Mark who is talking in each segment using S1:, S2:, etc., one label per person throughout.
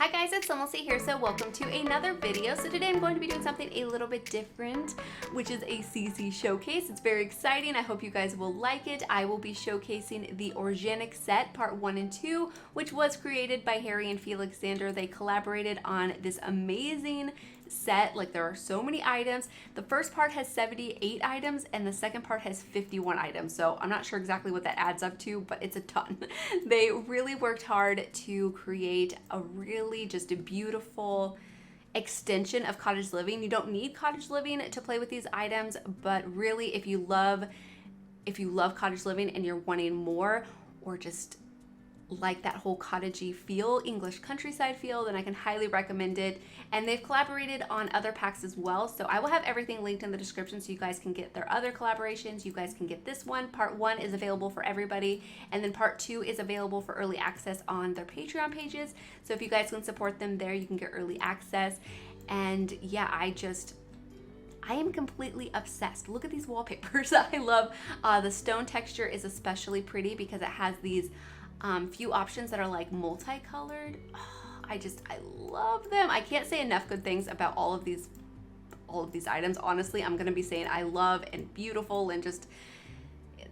S1: Hi guys, it's SimLicy here, so welcome to another video. So today I'm going to be doing something a little bit different, which is a CC showcase. It's very exciting. I hope you guys will like it. I will be showcasing the ORJÁNIC set part 1 and 2, which was created by Harrie and Felixandre. They collaborated on this amazing set. Like, there are so many items. The first part has 78 items and the second part has 51 items, so I'm not sure exactly what that adds up to, but it's a ton. They really worked hard to create a really just a beautiful extension of cottage living. You don't need cottage living to play with these items, but really if you love cottage living and you're wanting more, or just like that whole cottagey feel, English countryside feel, then I can highly recommend it. And they've collaborated on other packs as well, so I will have everything linked in the description so you guys can get their other collaborations. You guys can get this one. Part 1 is available for everybody, and then part 2 is available for early access on their Patreon pages. So if you guys can support them there, you can get early access. And yeah, I am completely obsessed. Look at these wallpapers. I love the stone texture is especially pretty because it has these few options that are like multicolored. Oh, I love them. I can't say enough good things about all of these items. Honestly, I'm gonna be saying I love and beautiful and just,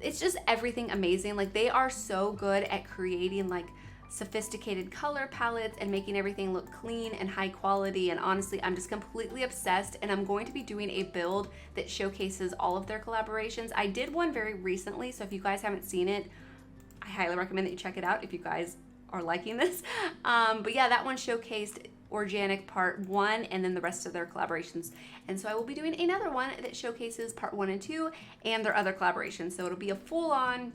S1: it's just everything amazing. Like, they are so good at creating like sophisticated color palettes and making everything look clean and high quality. And honestly, I'm just completely obsessed, and I'm going to be doing a build that showcases all of their collaborations. I did one very recently, so if you guys haven't seen it, I highly recommend that you check it out if you guys are liking this. But yeah, that one showcased ORJÁNIC part 1 and then the rest of their collaborations. And so I will be doing another one that showcases part 1 and 2 and their other collaborations. So it'll be a full-on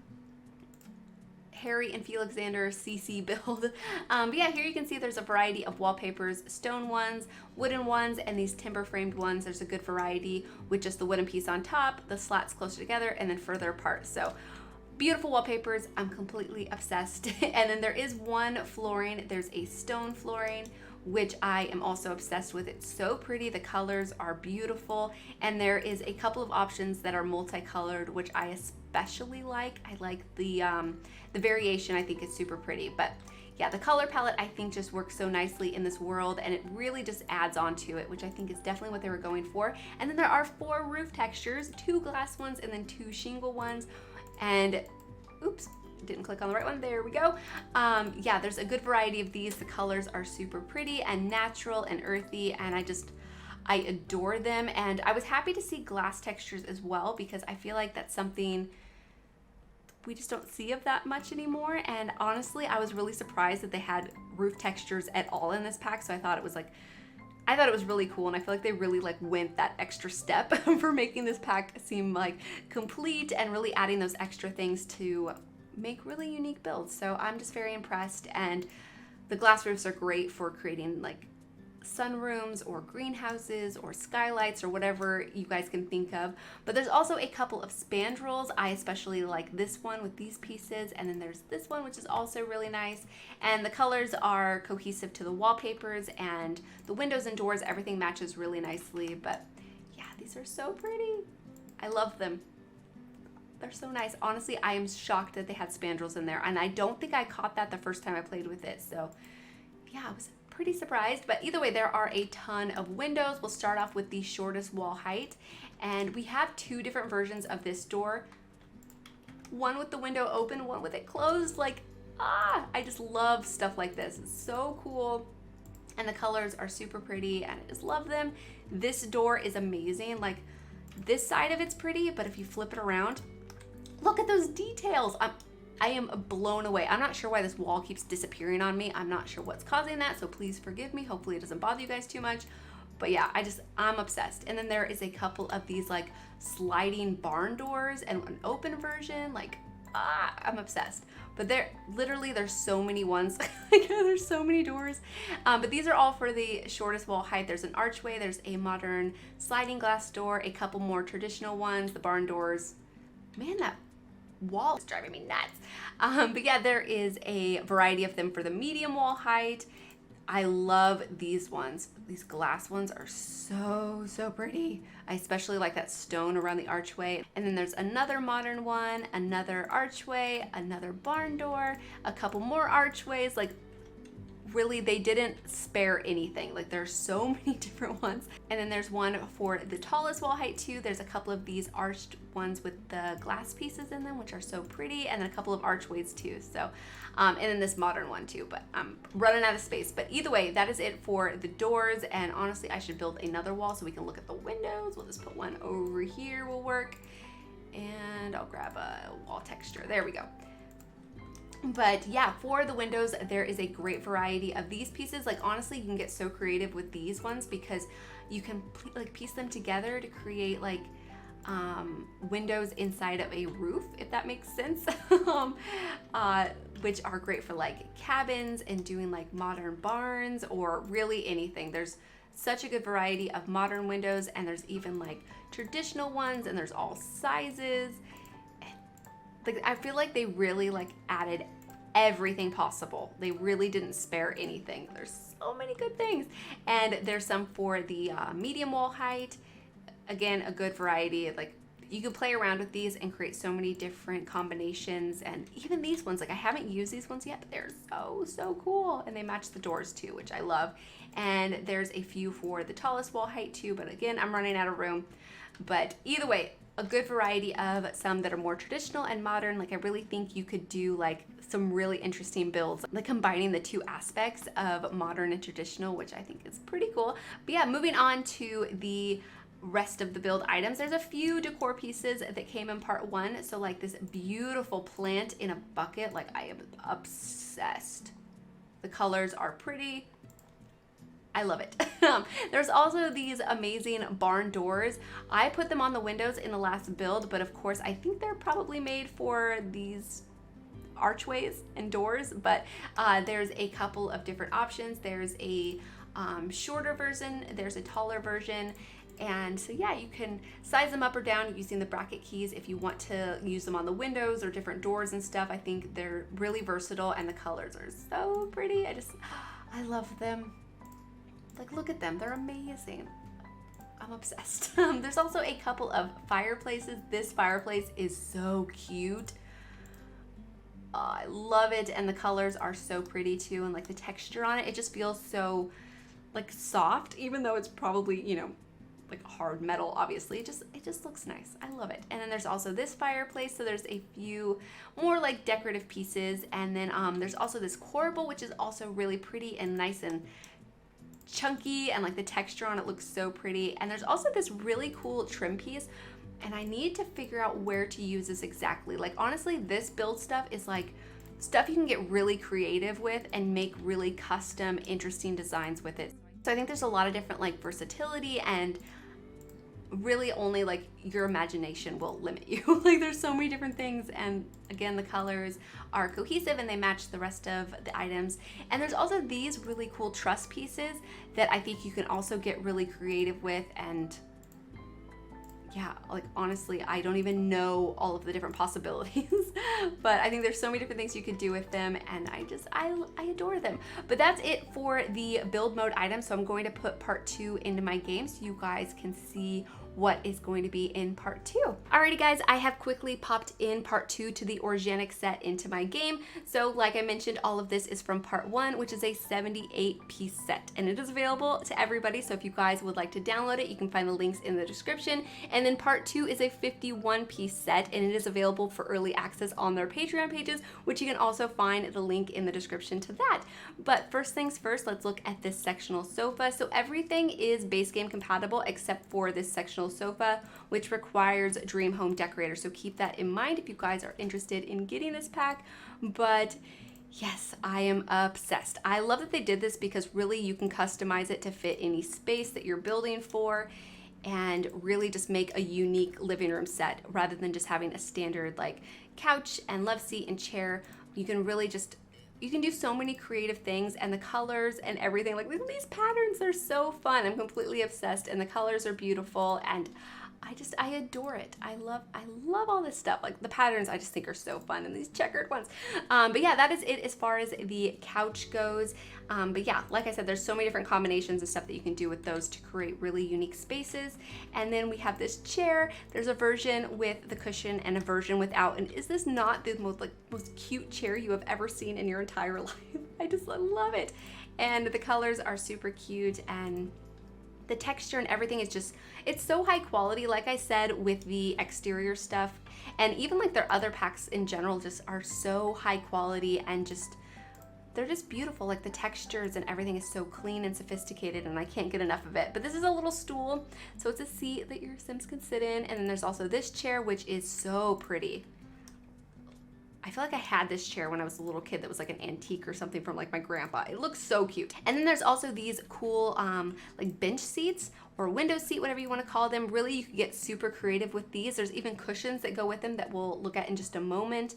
S1: Harrie and Felixandre CC build. But yeah, here you can see there's a variety of wallpapers, stone ones, wooden ones, and these timber framed ones. There's a good variety with just the wooden piece on top, the slats closer together, and then further apart. So beautiful wallpapers. I'm completely obsessed. And then there is one flooring. There's a stone flooring, which I am also obsessed with. It's so pretty. The colors are beautiful. And there is a couple of options that are multicolored, which I especially like. I like the variation. I think it's super pretty. But yeah, the color palette I think just works so nicely in this world, and it really just adds on to it, which I think is definitely what they were going for. And then there are 4 roof textures, 2 glass ones and then 2 shingle ones. And oops, didn't click on the right one. There we go. Yeah, there's a good variety of these. The colors are super pretty and natural and earthy, and I adore them. And I was happy to see glass textures as well, because I feel like that's something we just don't see of that much anymore. And honestly, I was really surprised that they had roof textures at all in this pack. So I thought it was really cool, and I feel like they really like went that extra step for making this pack seem like complete and really adding those extra things to make really unique builds. So I'm just very impressed, and the glass roofs are great for creating like sunrooms or greenhouses or skylights or whatever you guys can think of. But there's also a couple of spandrels. I especially like this one with these pieces, and then there's this one which is also really nice, and the colors are cohesive to the wallpapers and the windows and doors. Everything matches really nicely. But yeah, these are so pretty. I love them. They're so nice. Honestly, I am shocked that they had spandrels in there, and I don't think I caught that the first time I played with it. So yeah, I was pretty surprised. But either way, there are a ton of windows. We'll start off with the shortest wall height, and we have 2 different versions of this door. One with the window open, one with it closed. Like, I just love stuff like this. It's so cool, and the colors are super pretty, and I just love them. This door is amazing. Like, this side of it's pretty, but if you flip it around, look at those details. I am blown away. I'm not sure why this wall keeps disappearing on me. I'm not sure what's causing that, so please forgive me. Hopefully it doesn't bother you guys too much. But yeah, I'm obsessed. And then there is a couple of these like sliding barn doors and an open version. Like, I'm obsessed. But there's so many ones. There's so many doors. But these are all for the shortest wall height. There's an archway, there's a modern sliding glass door, a couple more traditional ones, the barn doors. Man, that wall is driving me nuts. But yeah, there is a variety of them for the medium wall height. I love these ones. These glass ones are so pretty. I especially like that stone around the archway. And then there's another modern one, another archway, another barn door, a couple more archways. Like, really, they didn't spare anything. Like there's so many different ones. And then there's one for the tallest wall height too. There's a couple of these arched ones with the glass pieces in them, which are so pretty, and then a couple of archways too. So, and then this modern one too, but I'm running out of space. But either way, that is it for the doors. And honestly, I should build another wall so we can look at the windows. We'll just put one over here, will work. And I'll grab a wall texture. There we go. But yeah, for the windows, there is a great variety of these pieces. Like honestly, you can get so creative with these ones because you can like piece them together to create like windows inside of a roof, if that makes sense. Which are great for like cabins and doing like modern barns or really anything. There's such a good variety of modern windows, and there's even like traditional ones, and there's all sizes. Like I feel like they really like added everything possible. They really didn't spare anything. There's so many good things. And there's some for the medium wall height. Again, a good variety. Like you can play around with these and create so many different combinations. And even these ones, like I haven't used these ones yet, but they're so cool. And they match the doors too, which I love. And there's a few for the tallest wall height too, but again, I'm running out of room. But either way, a good variety of some that are more traditional and modern. Like I really think you could do like some really interesting builds, like combining the two aspects of modern and traditional, which I think is pretty cool. But yeah, moving on to the rest of the build items, there's a few decor pieces that came in part one. So like this beautiful plant in a bucket, like I am obsessed. The colors are pretty. I love it. There's also these amazing barn doors. I put them on the windows in the last build, but of course I think they're probably made for these archways and doors, but there's a couple of different options. There's a shorter version, there's a taller version, and so yeah, you can size them up or down using the bracket keys if you want to use them on the windows or different doors and stuff. I think they're really versatile, and the colors are so pretty. I love them. Like, look at them, they're amazing. I'm obsessed. There's also a couple of fireplaces. This fireplace is so cute. I love it, and the colors are so pretty too, and like the texture on it, it just feels so like soft, even though it's probably, you know, like hard metal, obviously. It just looks nice. I love it. And then there's also this fireplace, so there's a few more like decorative pieces, and then there's also this corbel, which is also really pretty and nice and chunky, and like the texture on it looks so pretty. And there's also this really cool trim piece, and I need to figure out where to use this exactly. Like honestly, this build stuff is like stuff you can get really creative with and make really custom, interesting designs with it. So I think there's a lot of different like versatility, and really only like your imagination will limit you. Like there's so many different things, and again, the colors are cohesive and they match the rest of the items. And there's also these really cool truss pieces that I think you can also get really creative with. And yeah, like honestly, I don't even know all of the different possibilities, but I think there's so many different things you could do with them, and I adore them. But that's it for the build mode items. So I'm going to put part 2 into my game so you guys can see what is going to be in part 2. Alrighty guys, I have quickly popped in part 2 to the ORJÁNIC set into my game. So like I mentioned, all of this is from part 1, which is a 78 piece set, and it is available to everybody. So if you guys would like to download it, you can find the links in the description. And then part 2 is a 51 piece set, and it is available for early access on their Patreon pages, which you can also find the link in the description to that. But first things first, let's look at this sectional sofa. So everything is base game compatible except for this sectional sofa, which requires Dream Home Decorator. So keep that in mind if you guys are interested in getting this pack. But yes, I am obsessed. I love that they did this because really you can customize it to fit any space that you're building for, and really just make a unique living room set rather than just having a standard like couch and love seat and chair. You can really just, you can do so many creative things, and the colors and everything, like these patterns are so fun. I'm completely obsessed, and the colors are beautiful, and I adore it. I love all this stuff. Like the patterns I just think are so fun, and these checkered ones. But yeah, that is it as far as the couch goes. But yeah, like I said, there's so many different combinations of stuff that you can do with those to create really unique spaces. And then we have this chair. There's a version with the cushion and a version without. And is this not the most cute chair you have ever seen in your entire life? I love it. And the colors are super cute, and the texture and everything is just, it's so high quality, like I said, with the exterior stuff. And even like their other packs in general just are so high quality, and just, they're just beautiful. Like the textures and everything is so clean and sophisticated, and I can't get enough of it. But this is a little stool, so it's a seat that your Sims can sit in. And then there's also this chair, which is so pretty. I feel like I had this chair when I was a little kid that was like an antique or something from like my grandpa. It looks so cute. And then there's also these cool like bench seats or window seat, whatever you want to call them. Really, you could get super creative with these. There's even cushions that go with them that we'll look at in just a moment.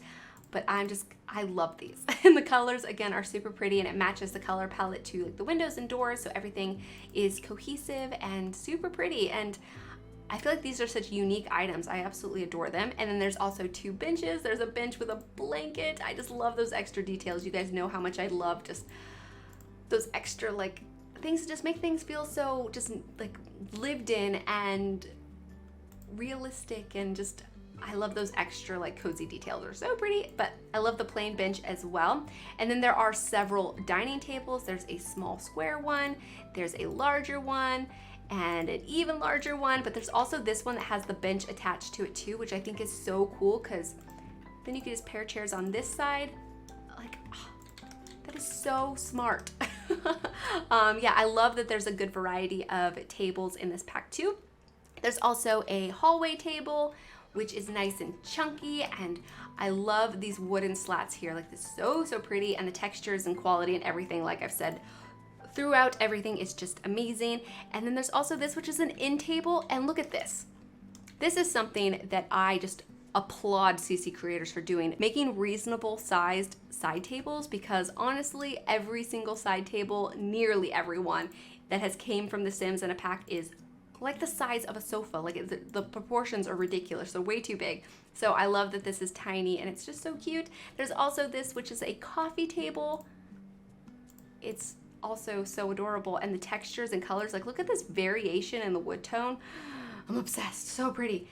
S1: But I love these. And the colors, again, are super pretty, and it matches the color palette to like the windows and doors, so everything is cohesive and super pretty. And I feel like these are such unique items. I absolutely adore them. And then there's also two benches. There's a bench with a blanket. I just love those extra details. You guys know how much I love just those extra like things that just make things feel so just like lived in and realistic, and just, I love those extra like cozy details. They're so pretty. But I love the plain bench as well. And then there are several dining tables. There's a small square one, there's a larger one, and an even larger one, but there's also this one that has the bench attached to it too, which I think is so cool, because then you can just pair chairs on this side. Like, oh, that is so smart. Yeah, I love that there's a good variety of tables in this pack too. There's also a hallway table, which is nice and chunky, and I love these wooden slats here. Like, this is so pretty, and the textures and quality and everything, like I've said, throughout everything is just amazing. And then there's also this, which is an end table, and look at this. This is something that I just applaud CC creators for doing, making reasonable sized side tables, because honestly, every single side table, nearly everyone that has came from The Sims in a pack is like the size of a sofa. Like the proportions are ridiculous. They're way too big. So I love that this is tiny, and it's just so cute. There's also this, which is a coffee table. It's also so adorable, and the textures and colors, like look at this variation in the wood tone. I'm obsessed. So pretty.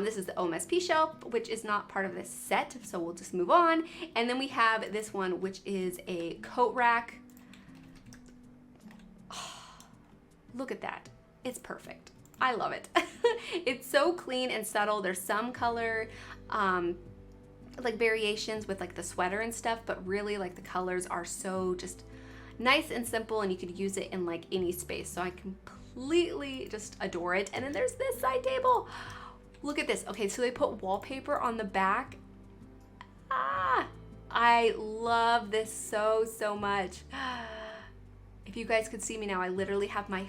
S1: This is the OMSP shelf, which is not part of this set, so we'll just move on. And then we have this one, which is a coat rack. Oh, look at that. It's perfect. I love it. It's so clean and subtle. There's some color like variations with like the sweater and stuff, but really like the colors are so just nice and simple, and you could use it in like any space. So I completely just adore it. And then there's this side table. Look at this. Okay, so they put wallpaper on the back. I love this so much. If you guys could see me now, I literally have my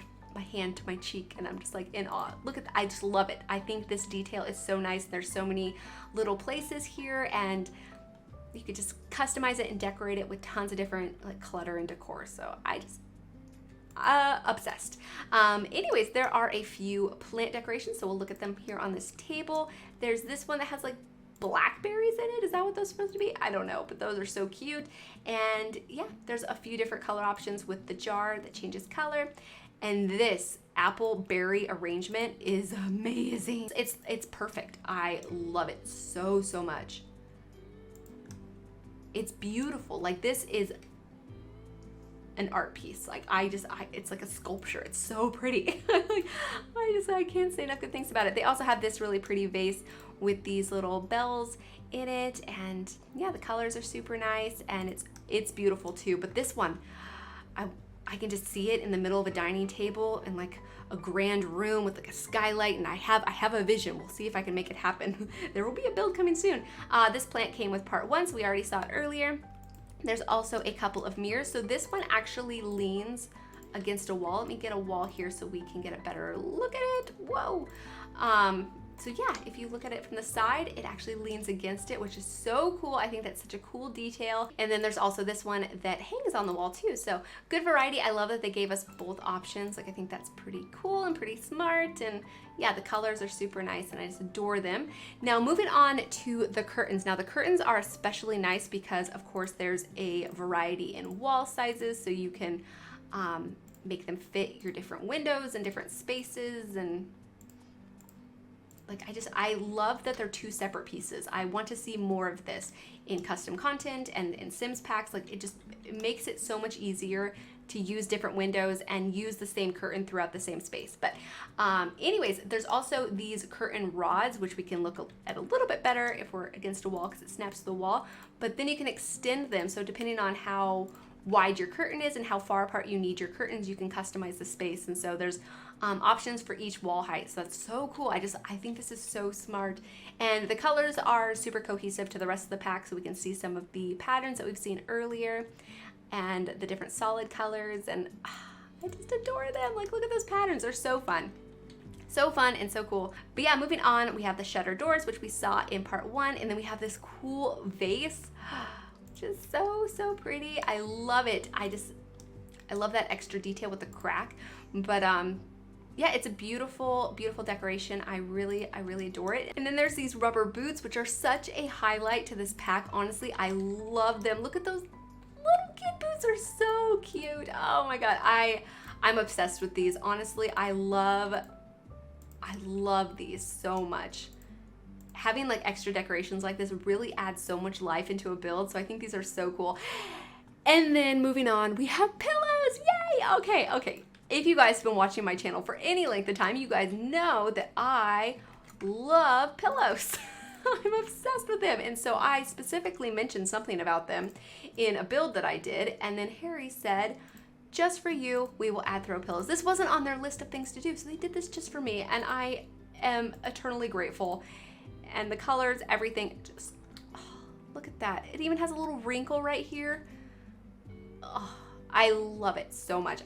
S1: hand to my cheek, and I'm just like in awe. Look at that. I just love it. I think this detail is so nice. There's so many little places here, and you could just customize it and decorate it with tons of different like clutter and decor. So I just obsessed. Anyways, there are a few plant decorations, so we'll look at them here on this table. There's this one that has like blackberries in it. Is that what those are supposed to be? I don't know, but those are so cute. And yeah, there's a few different color options with the jar that changes color. And this apple berry arrangement is amazing. It's perfect. I love it so much. It's beautiful. Like, this is an art piece. Like, it's like a sculpture. It's so pretty. I can't say enough good things about it. They also have this really pretty vase with these little bells in it, and yeah, the colors are super nice, and it's beautiful too. But this one, I can just see it in the middle of a dining table in like a grand room with like a skylight, and I have a vision. We'll see if I can make it happen. There will be a build coming soon. This plant came with part 1, so we already saw it earlier. There's also a couple of mirrors. So this one actually leans against a wall. Let me get a wall here so we can get a better look at it. Whoa. So yeah, if you look at it from the side, it actually leans against it, which is so cool. I think that's such a cool detail. And then there's also this one that hangs on the wall too. So good variety. I love that they gave us both options. Like, I think that's pretty cool and pretty smart. And yeah, the colors are super nice, and I just adore them. Now moving on to the curtains. Now the curtains are especially nice because of course there's a variety in wall sizes, so you can make them fit your different windows and different spaces, and like, I love that they're two separate pieces. I want to see more of this in custom content and in Sims packs. Like, it makes it so much easier to use different windows and use the same curtain throughout the same space. But anyways, there's also these curtain rods, which we can look at a little bit better if we're against a wall because it snaps to the wall. But then you can extend them. So depending on how wide your curtain is and how far apart you need your curtains, you can customize the space. And so there's options for each wall height. So that's so cool. I think this is so smart. And the colors are super cohesive to the rest of the pack, so we can see some of the patterns that we've seen earlier and the different solid colors. And I just adore them. Like, look at those patterns. They're so fun. So fun and so cool. But yeah, moving on, we have the shutter doors, which we saw in part 1. And then we have this cool vase, which is so pretty. I love it. I love that extra detail with the crack. But yeah, it's a beautiful decoration. I really adore it. And then there's these rubber boots, which are such a highlight to this pack. Honestly, I love them. Look at those little kid boots, are so cute. Oh my God, I'm obsessed with these. Honestly, I love these so much. Having like extra decorations like this really adds so much life into a build. So I think these are so cool. And then moving on, we have pillows. Yay! Okay. If you guys have been watching my channel for any length of time, you guys know that I love pillows. I'm obsessed with them. And so I specifically mentioned something about them in a build that I did. And then Harrie said, just for you, we will add throw pillows. This wasn't on their list of things to do, so they did this just for me. And I am eternally grateful. And the colors, everything, just, look at that. It even has a little wrinkle right here. Oh, I love it so much.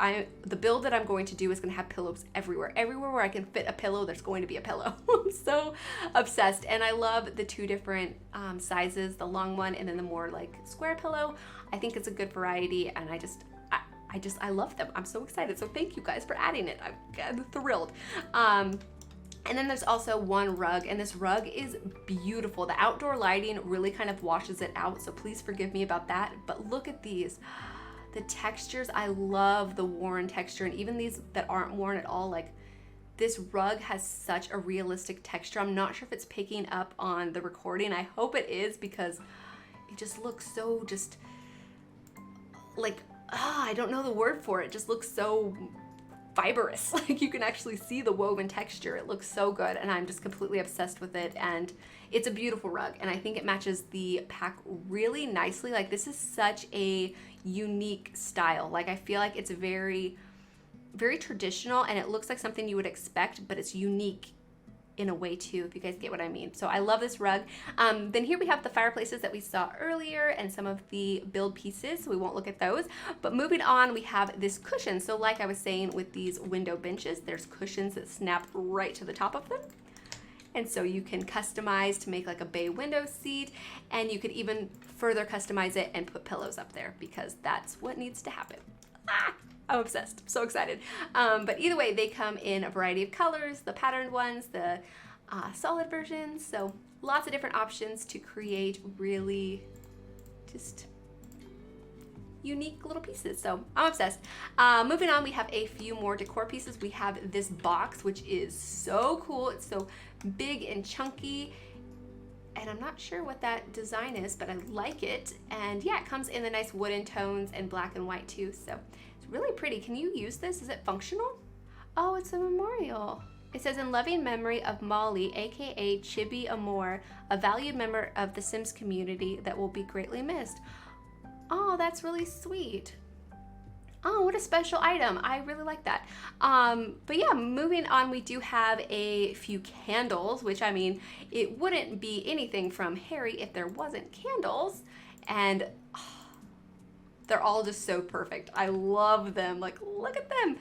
S1: The build that I'm going to do is going to have pillows everywhere. Everywhere where I can fit a pillow, there's going to be a pillow. I'm so obsessed. And I love the two different sizes, the long one and then the more like square pillow. I think it's a good variety, and I love them. I'm so excited. So thank you guys for adding it. I'm thrilled. And then there's also one rug, and this rug is beautiful. The outdoor lighting really kind of washes it out, so please forgive me about that. But look at these. The textures, I love the worn texture, and even these that aren't worn at all, like this rug has such a realistic texture. I'm not sure if it's picking up on the recording. I hope it is, because it just looks so just like, I don't know the word for it. It just looks so fibrous. Like you can actually see the woven texture. It looks so good, and I'm just completely obsessed with it. And it's a beautiful rug, and I think it matches the pack really nicely. Like this is such a unique style. Like I feel like it's very traditional, and it looks like something you would expect, but it's unique in a way too, if you guys get what I mean. So I love this rug. Then here we have the fireplaces that we saw earlier and some of the build pieces, so we won't look at those. But moving on, we have this cushion. So like I was saying with these window benches, there's cushions that snap right to the top of them. And so you can customize to make like a bay window seat, and you could even further customize it and put pillows up there, because that's what needs to happen. I'm obsessed, so excited. But either way, they come in a variety of colors, the patterned ones, the solid versions. So lots of different options to create really just unique little pieces. So I'm obsessed. Moving on, we have a few more decor pieces. We have this box, which is so cool. It's so big and chunky, and I'm not sure what that design is, but I like it. And yeah, it comes in the nice wooden tones and black and white too. So it's really pretty. Can you use this? Is it functional? Oh, it's a memorial. It says, in loving memory of Molly, aka Chibi Amore, a valued member of the Sims community that will be greatly missed. Oh, that's really sweet. Oh, what a special item. I really like that. But yeah, moving on, we do have a few candles, which, I mean, it wouldn't be anything from Harrie if there wasn't candles. And they're all just so perfect. I love them. Like, look at them.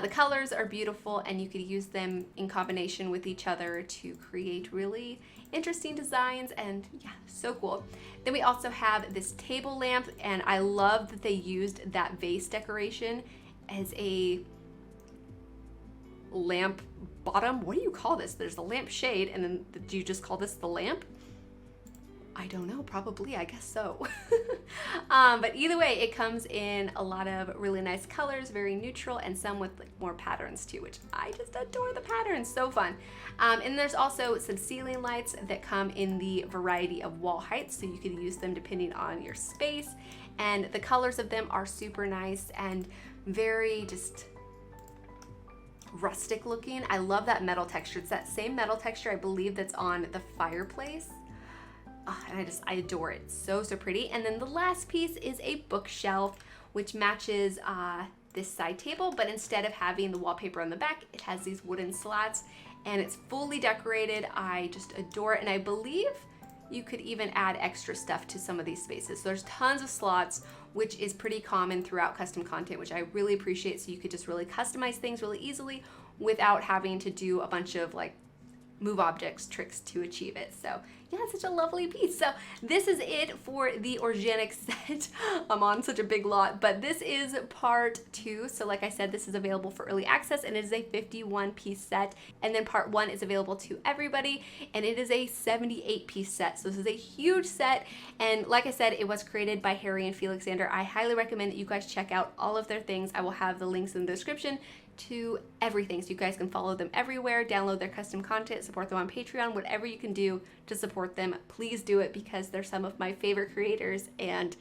S1: The colors are beautiful, and you could use them in combination with each other to create really interesting designs, and yeah, so cool. Then we also have this table lamp, and I love that they used that vase decoration as a lamp bottom. What do you call this? There's a lamp shade, and then do you just call this the lamp? I don't know, probably, I guess so. But either way, it comes in a lot of really nice colors, very neutral, and some with like more patterns too, which I just adore the patterns, so fun. And there's also some ceiling lights that come in the variety of wall heights, so you can use them depending on your space. And the colors of them are super nice and very just rustic looking. I love that metal texture. It's that same metal texture, I believe, that's on the fireplace. And I adore it. So pretty. And then the last piece is a bookshelf, which matches this side table, but instead of having the wallpaper on the back, it has these wooden slats, and it's fully decorated. I just adore it, and I believe you could even add extra stuff to some of these spaces. So there's tons of slots, which is pretty common throughout custom content, which I really appreciate. So you could just really customize things really easily without having to do a bunch of like move objects tricks to achieve it. So yeah, it's such a lovely piece. So this is it for the ORJÁNIC set. I'm on such a big lot, but this is part 2. So like I said, this is available for early access, and it is a 51 piece set. And then part 1 is available to everybody, and it is a 78 piece set. So this is a huge set. And like I said, it was created by Harrie and Felixandre. I highly recommend that you guys check out all of their things. I will have the links in the description to everything, so you guys can follow them everywhere, download their custom content, support them on Patreon, whatever you can do to support them, please do it, because they're some of my favorite creators and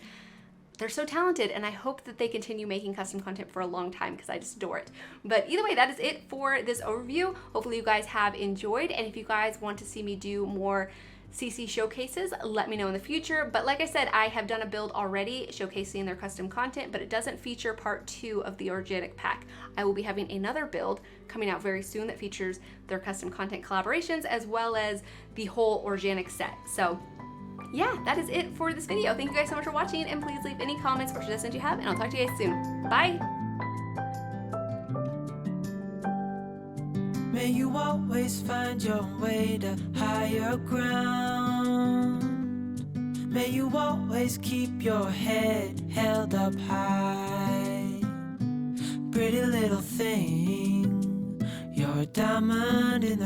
S1: they're so talented, and I hope that they continue making custom content for a long time because I just adore it. But either way, that is it for this overview. Hopefully you guys have enjoyed, and if you guys want to see me do more CC showcases, let me know in the future. But like I said, I have done a build already showcasing their custom content, but it doesn't feature part 2 of the ORJÁNIC pack. I will be having another build coming out very soon that features their custom content collaborations as well as the whole ORJÁNIC set. So yeah, that is it for this video. Thank you guys so much for watching, and please leave any comments or suggestions you have, and I'll talk to you guys soon. Bye!
S2: May you always find your way to higher ground. May you always keep your head held up high. Pretty little thing, you're a diamond in the